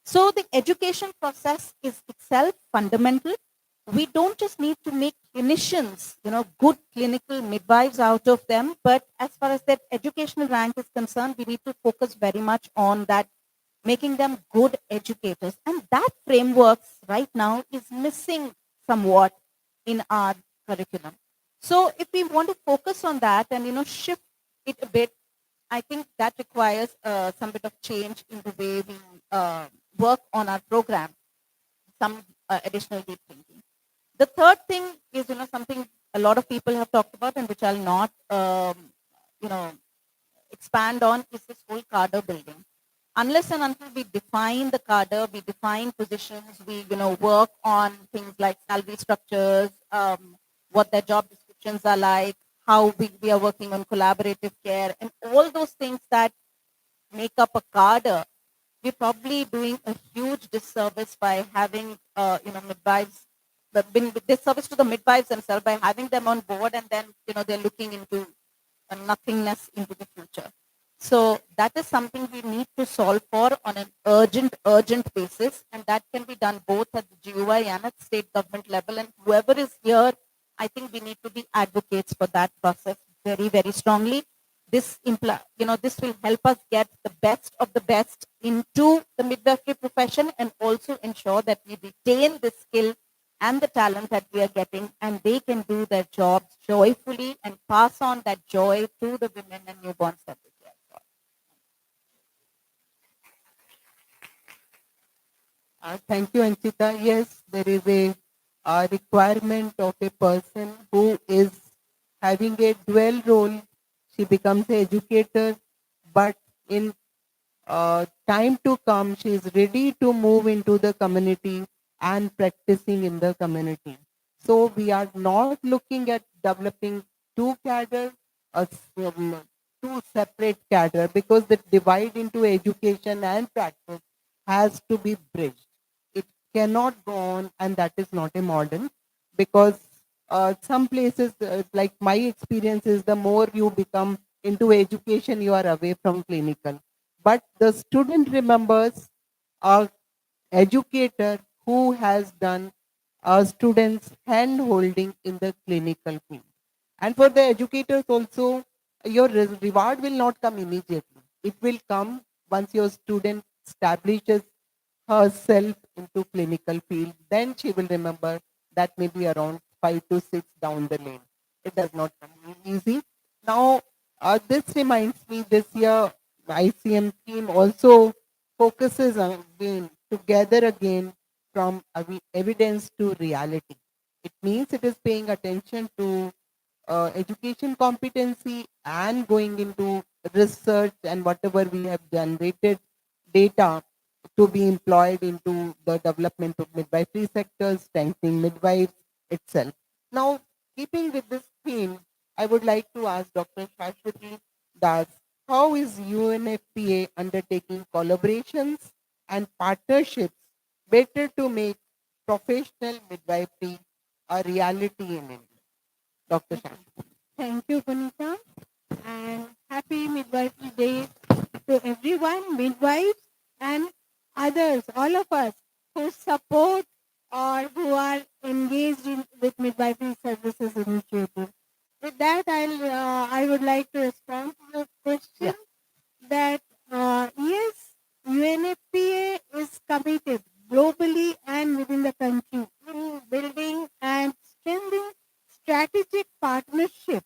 So the education process is itself fundamental. We don't just need to make clinicians, good clinical midwives out of them, but as far as their educational rank is concerned, we need to focus very much on that, making them good educators. And that framework right now is missing somewhat in our curriculum. So if we want to focus on that and, shift it a bit, I think that requires some bit of change in the way we work on our program, some additional deep thinking. The third thing is, something a lot of people have talked about and which I'll not, expand on, is this whole cadre building. Unless and until we define the cadre, we define positions, we, work on things like salary structures, what their job descriptions are like, how we are working on collaborative care, and all those things that make up a cadre, we're probably doing a huge disservice by having, midwives, disservice to the midwives themselves by having them on board, and then, they're looking into nothingness into the future. So that is something we need to solve for on an urgent basis, and that can be done both at the GUI and at state government level. And whoever is here, I think we need to be advocates for that process very, very strongly. This this will help us get the best of the best into the midwifery profession, and also ensure that we retain the skill and the talent that we are getting, and they can do their jobs joyfully and pass on that joy to the women and newborns that they care for. Thank you, Anchita. Yes, there is a requirement of a person who is having a dual role. She becomes an educator, but in time to come, she is ready to move into the community and practicing in the community. So we are not looking at developing two cadre, two separate cadre, because the divide into education and practice has to be bridged. It cannot go on, and that is not a modern, because some places, like my experience is, the more you become into education, you are away from clinical. But the student remembers a educator who has done students hand holding in the clinical field. And for the educators also, your reward will not come immediately. It will come once your student establishes herself into clinical field. Then she will remember that maybe around 5 to 6 down the lane. It does not come easy. Now, this reminds me, this year ICM team also focuses on again together again from evidence to reality. It means it is paying attention to education competency and going into research and whatever we have generated data to be employed into the development of midwifery sectors, strengthening midwives itself. Now, keeping with this theme, I would like to ask Dr. Shashwati Das, how is UNFPA undertaking collaborations and partnerships better to make professional midwifery a reality in India? Dr. Shashwati. Thank you, Punita, and happy Midwifery Day to everyone, midwives and others, all of us who support or who are engaged with midwifery services initiative. With that, I would like to respond to your question that yes, UNFPA is committed globally strategic partnership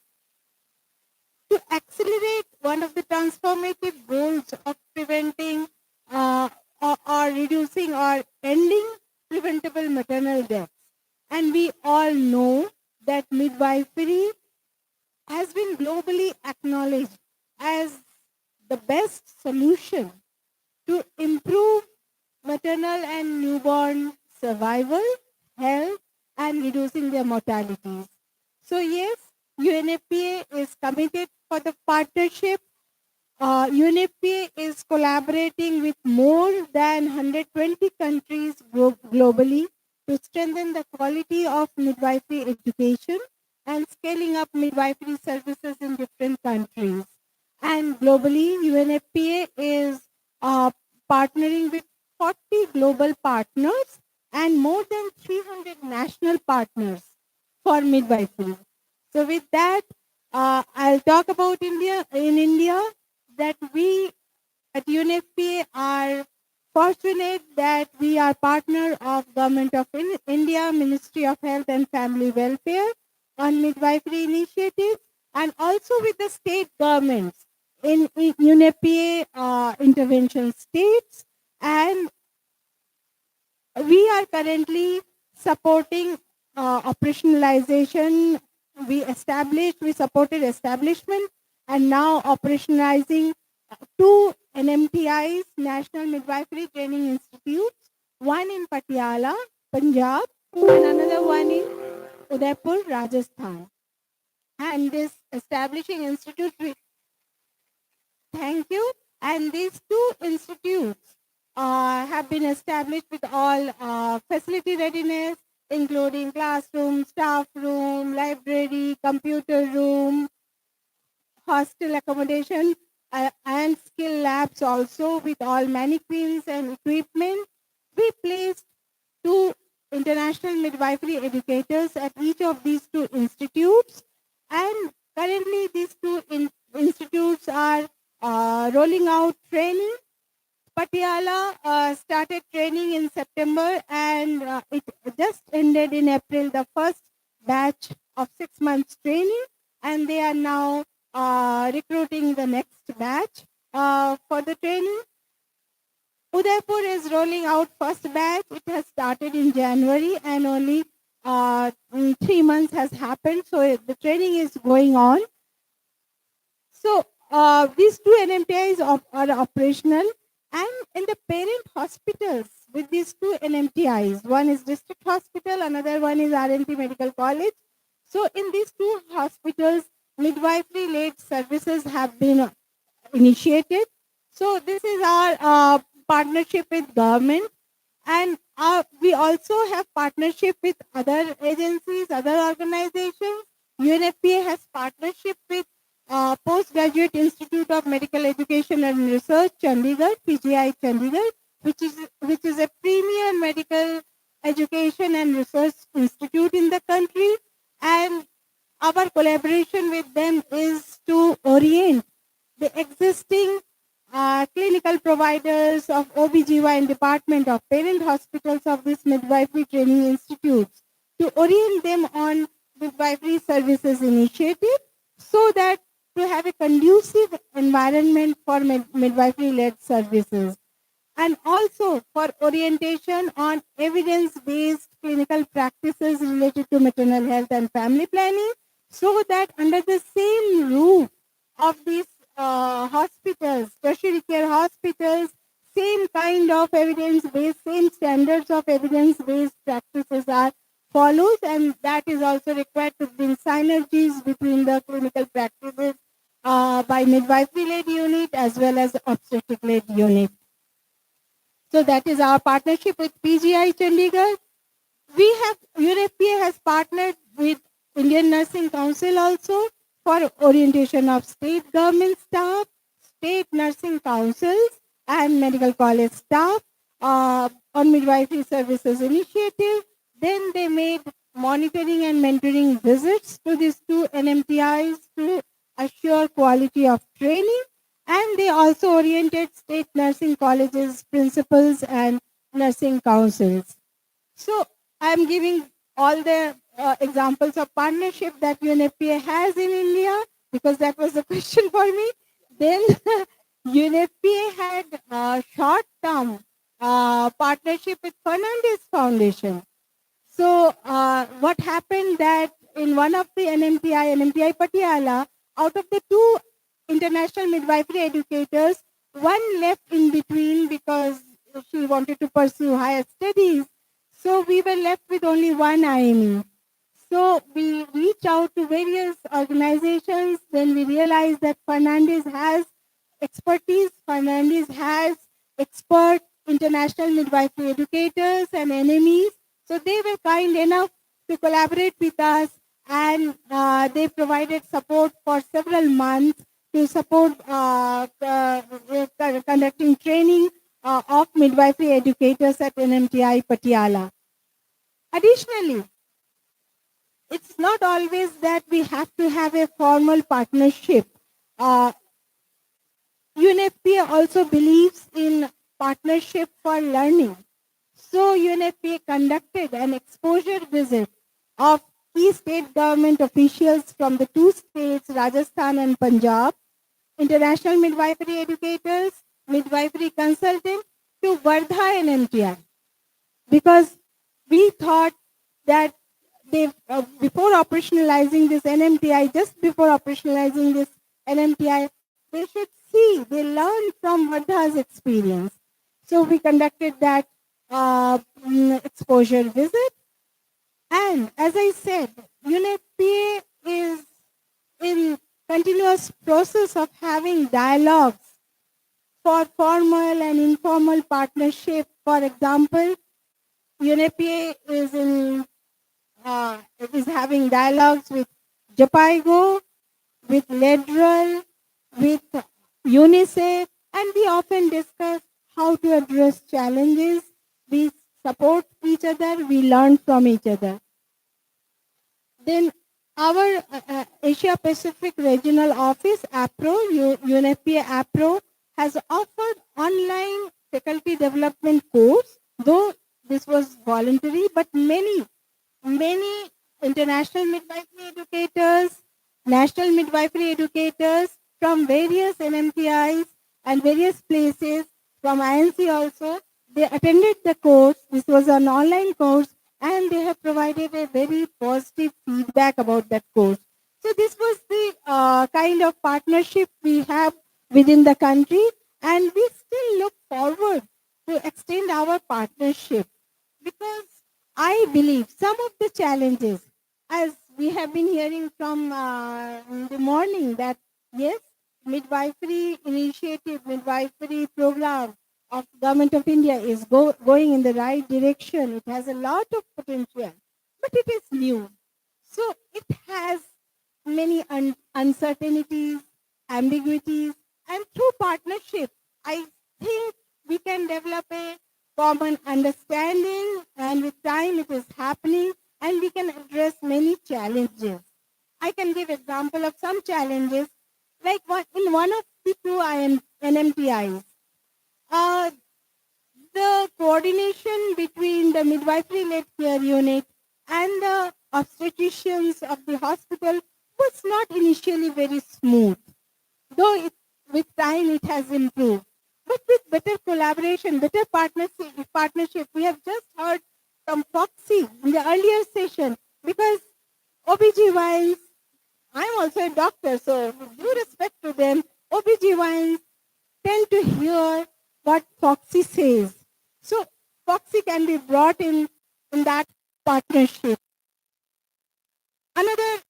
to accelerate one of the transformative goals of preventing or reducing or ending preventable maternal deaths. And we all know that midwifery has been globally acknowledged as the best solution to improve maternal and newborn survival, health, and reducing their mortalities. So yes, UNFPA is committed for the partnership. UNFPA is collaborating with more than 120 countries globally to strengthen the quality of midwifery education and scaling up midwifery services in different countries. And globally, UNFPA is partnering with 40 global partners and more than 300 national partners for midwifery. So with that, I'll talk about India. In India, that we at UNFPA are fortunate that we are partner of Government of India, Ministry of Health and Family Welfare on midwifery initiatives, and also with the state governments in UNFPA intervention states. And we are currently supporting operationalization. We supported establishment and now operationalizing two NMTIs, National Midwifery Training Institutes, one in Patiala, Punjab, and another one in Udaipur, Rajasthan. And this establishing institute, thank you. And these two institutes have been established with all facility readiness, including classroom, staff room, library, computer room, hostel accommodation, and skill labs also with all mannequins and equipment. We placed two international midwifery educators at each of these two institutes, and currently these two institutes are rolling out training. Patiala started training in September, and it just ended in April, the first batch of 6 months training, and they are now recruiting the next batch for the training. Udaipur is rolling out first batch. It has started in January, and only 3 months has happened, so the training is going on. So these two NMTIs are operational, and in the parent hospitals with these two NMTIs, one is district hospital, another one is RNT Medical College. So in these two hospitals, midwifery-led services have been initiated. So this is our partnership with government, and we also have partnership with other agencies, other organizations. UNFPA has partnership with Postgraduate Institute of Medical Education and Research, Chandigarh, PGI Chandigarh, which is a premier medical education and research institute in the country. And our collaboration with them is to orient the existing clinical providers of OBGYN department of parent hospitals of these midwifery training institutes, to orient them on midwifery services initiative, so that to have a conducive environment for midwifery-led services, and also for orientation on evidence-based clinical practices related to maternal health and family planning, so that under the same roof of these hospitals, tertiary care hospitals, same kind of evidence-based, same standards of evidence-based practices are followed, and that is also required to bring synergies between the clinical practices by midwifery-led unit as well as obstetric-led unit. So that is our partnership with PGI Chandigarh. UNFPA has partnered with Indian Nursing Council also for orientation of state government staff, state nursing councils, and medical college staff on midwifery services initiative. Then they made monitoring and mentoring visits to these two NMTIs to assure quality of training, and they also oriented state nursing colleges, principals, and nursing councils. So I'm giving all the examples of partnership that UNFPA has in India, because that was the question for me. Then UNFPA had short-term partnership with Fernandez Foundation. So what happened that in one of the NMTI Patiala, out of the two international midwifery educators, one left in between because she wanted to pursue higher studies. So we were left with only one IME. So we reached out to various organizations. Then we realized that Fernandez has expertise. Fernandez has expert international midwifery educators and NMEs. So they were kind enough to collaborate with us, and they provided support for several months to support conducting training of midwifery educators at NMTI Patiala. Additionally, it's not always that we have to have a formal partnership. UNFPA also believes in partnership for learning. So UNFPA conducted an exposure visit of key state government officials from the two states, Rajasthan and Punjab, international midwifery educators, midwifery consultants, to Wardha NMTI. Because we thought that they, before operationalizing this NMTI, just before operationalizing this NMTI, they should see, they learn from Wardha's experience. So we conducted that exposure visit. And as I said, UNFPA is in continuous process of having dialogues for formal and informal partnership. For example, UNFPA is having dialogues with JAPIGO, with LEDRL, with UNICEF, and we often discuss how to address challenges. We support each other, we learn from each other. Then our Asia Pacific Regional Office, APRO, UNFPA APRO, has offered online faculty development course, though this was voluntary, but many international midwifery educators, national midwifery educators from various NMTIs and various places, from INC also, they attended the course. This was an online course, and they have provided a very positive feedback about that course. So this was the kind of partnership we have within the country, and we still look forward to extend our partnership, because I believe some of the challenges, as we have been hearing from in the morning, that yes, midwifery initiative, midwifery program of Government of India is going in the right direction. It has a lot of potential, but it is new. So it has many uncertainties, ambiguities, and through partnership, I think we can develop a common understanding, and with time it is happening, and we can address many challenges. I can give example of some challenges, like in one of the two NMTIs, the coordination between the midwifery-led care unit and the obstetricians of the hospital was not initially very smooth, though with time it has improved. But with better collaboration, better partnership, we have just heard from Foxy in the earlier session, because OBGYNs, I'm also a doctor, so with due respect to them, OBGYNs tend to hear what Foxy says. So Foxy can be brought in that partnership. Another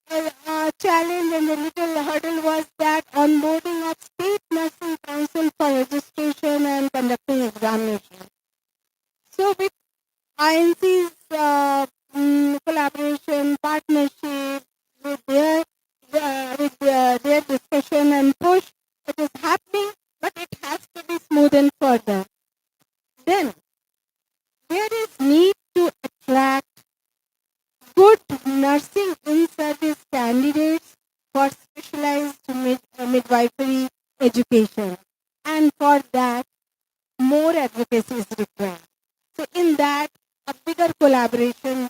challenge and a little hurdle was that onboarding of state nursing council for registration and conducting examination. So with INC's collaboration, partnership, with their discussion and push, it is happening, but it has to be smoothened further. Then there is need to attract good nursing in-service candidates for specialized midwifery education. And for that, more advocacy is required. So in that, a bigger collaboration,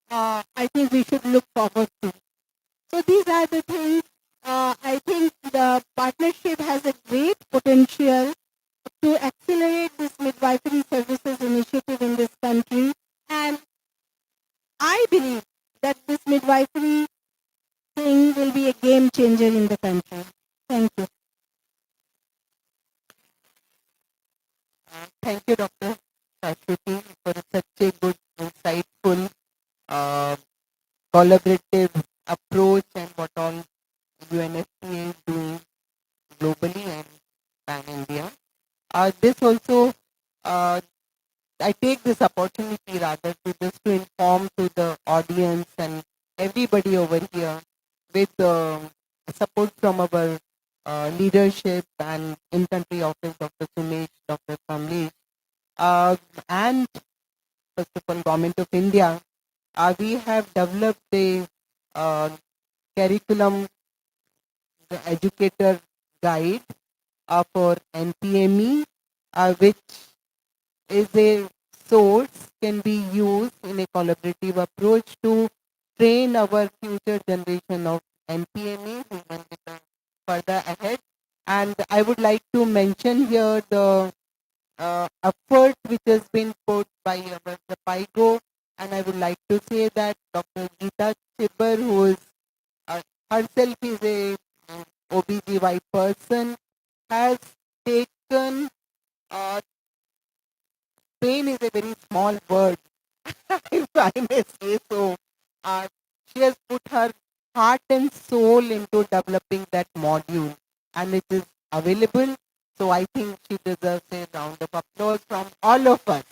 I think we should look forward to. So these are the things. I think the partnership has a great potential to accelerate this midwifery services initiative in this country. And I believe that this midwifery thing will be a game changer in the country. Thank you. Thank you, Dr. Shashwati, for such a good, insightful, uh, collaborative approach and what all UNFPA is doing globally and pan-India. This also, I take this opportunity rather to just to inform to the audience and everybody over here with support from our leadership and in-country office, Dr. Sumesh, Dr. Kamlesh, and first of all, Government of India, we have developed a curriculum, the educator guide for NPME, which is a source can be used in a collaborative approach to train our future generation of NPMEs even with further ahead. And I would like to mention here the effort which has been put by our PIGO, and I would like to say that Dr. Geeta Chibber, who is herself is a OBGY person, has taken pain is a very small word, if I may say so. She has put her heart and soul into developing that module, and it is available. So I think she deserves a round of applause from all of us.